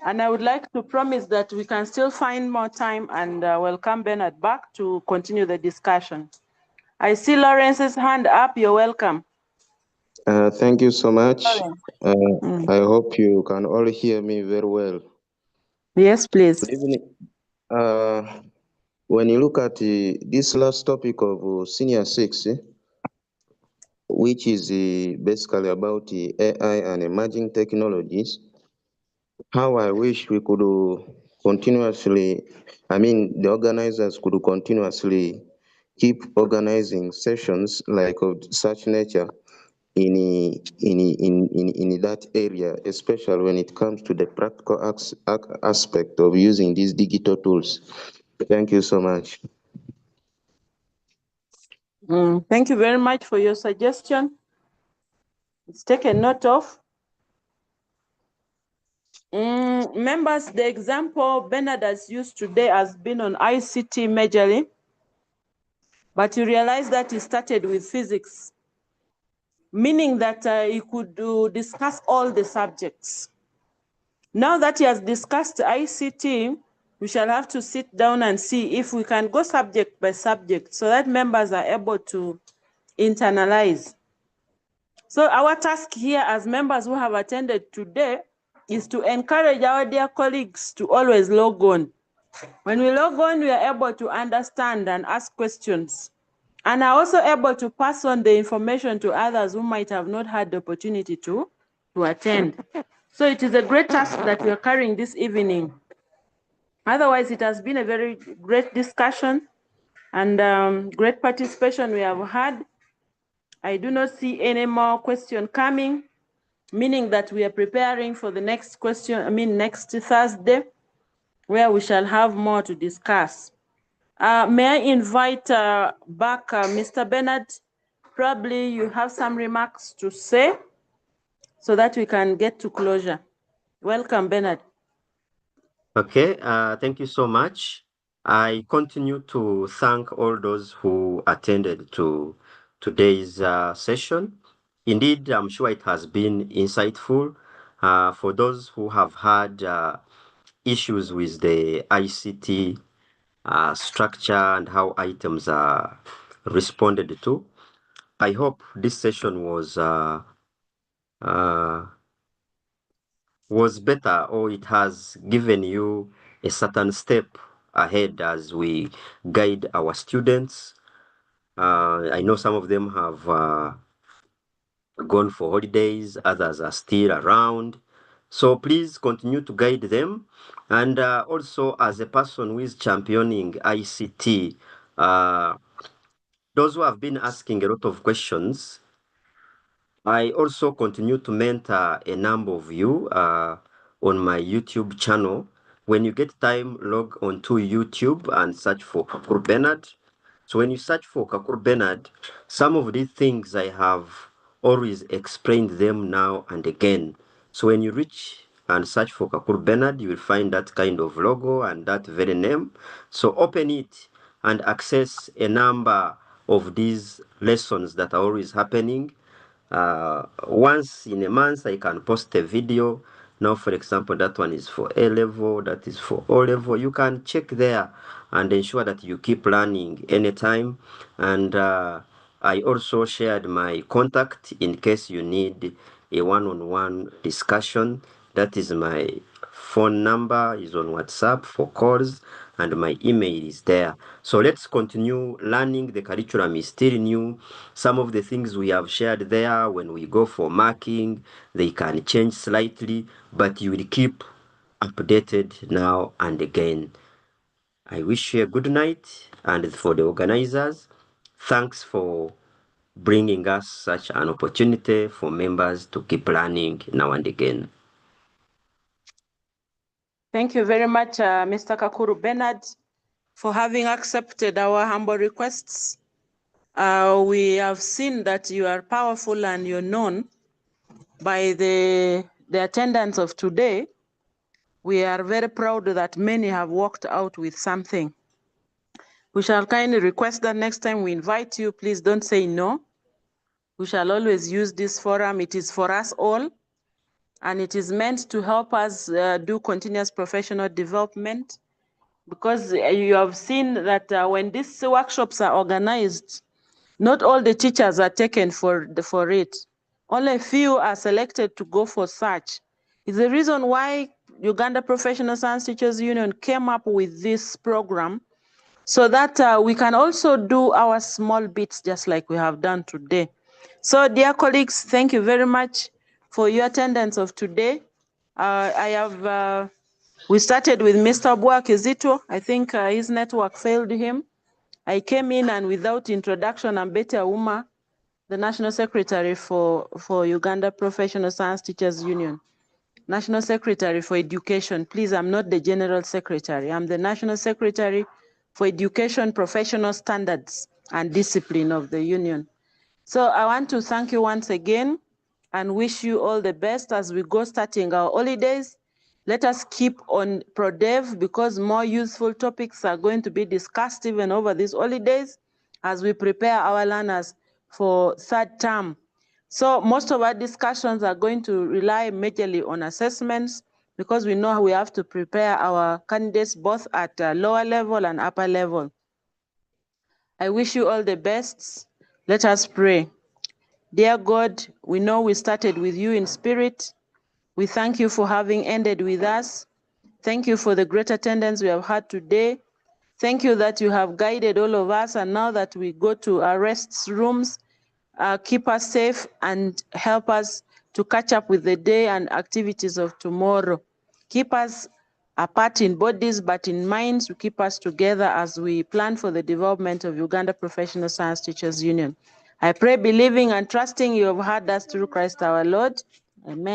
And I would like to promise that we can still find more time and welcome Bernard back to continue the discussion. I see Lawrence's hand up. You're welcome. Thank you so much. I hope you can all hear me very well. Yes, please. Good evening. When you look at this last topic of Senior 6, which is basically about AI and emerging technologies, how I wish we could continuously, the organizers could continuously keep organizing sessions like of such nature in that area, especially when it comes to the practical aspect of using these digital tools. Thank you so much. Thank you very much for your suggestion. It's taken note of. Members, the example Bernard has used today has been on ICT majorly, but you realize that he started with physics, meaning that he could discuss all the subjects. Now that he has discussed ICT, we shall have to sit down and see if we can go subject by subject so that members are able to internalize. So our task here as members who have attended today is to encourage our dear colleagues to always log on. When we log on, we are able to understand and ask questions, and are also able to pass on the information to others who might have not had the opportunity to attend. So it is a great task that we are carrying this evening. Otherwise, it has been a very great discussion and great participation we have had. I do not see any more question coming, meaning that we are preparing for the next next Thursday, where we shall have more to discuss. May I invite back Mr. Bernard? Probably you have some remarks to say so that we can get to closure. Welcome, Bernard. Okay, thank you so much. I continue to thank all those who attended to today's session. Indeed, I'm sure it has been insightful. For those who have had issues with the ICT structure and how items are responded to, I hope this session was better, or it has given you a certain step ahead as we guide our students. I know some of them have gone for holidays, others are still around. So please continue to guide them. And also, as a person who is championing ICT, those who have been asking a lot of questions, I also continue to mentor a number of you on my YouTube channel. When you get time, log onto YouTube and search for Kakur Bernard. So when you search for Kakur Bernard, some of these things I have always explained them now and again. So when you reach and search for Kakur Bernard, you will find that kind of logo and that very name. So open it and access a number of these lessons that are always happening. Once in a month, I can post a video. Now, for example, that one is for A level, that is for O level. You can check there and ensure that you keep learning anytime. And I also shared my contact in case you need a one-on-one discussion. That is my phone number, is on WhatsApp for calls, and my email is there. So let's continue learning. The curriculum is still new. Some of the things we have shared there, when we go for marking, they can change slightly, but you will keep updated now and again. I wish you a good night, and for the organizers, thanks for bringing us such an opportunity for members to keep learning now and again. Thank you very much, Mr. Kakuru Bernard, for having accepted our humble requests. We have seen that you are powerful and you're known by the attendance of today. We are very proud that many have walked out with something. We shall kindly request that next time we invite you, please don't say no. We shall always use this forum. It is for us all, and it is meant to help us do continuous professional development, because you have seen that when these workshops are organized, not all the teachers are taken for it. Only a few are selected to go for such. It's the reason why Uganda Professional Science Teachers Union came up with this program, so that we can also do our small bits just like we have done today. So dear colleagues, thank you very much for your attendance of today. We started with Mr. Bwakizito. I think his network failed him. I came in, and without introduction, I'm Betty Auma, the National Secretary for Uganda Professional Science Teachers Union. National Secretary for Education. Please, I'm not the General Secretary. I'm the National Secretary for Education, Professional Standards, and Discipline of the Union. So I want to thank you once again and wish you all the best as we go starting our holidays. Let us keep on ProDev, because more useful topics are going to be discussed even over these holidays as we prepare our learners for third term. So most of our discussions are going to rely majorly on assessments, because we know we have to prepare our candidates both at lower level and upper level. I wish you all the best. Let us pray. Dear God, we know we started with you in spirit. We thank you for having ended with us. Thank you for the great attendance we have had today. Thank you that you have guided all of us, and now that we go to our rest rooms, keep us safe and help us to catch up with the day and activities of tomorrow. Keep us apart in bodies, but in minds, to keep us together as we plan for the development of Uganda Professional Science Teachers Union. I pray, believing and trusting you have heard us through Christ our Lord. Amen.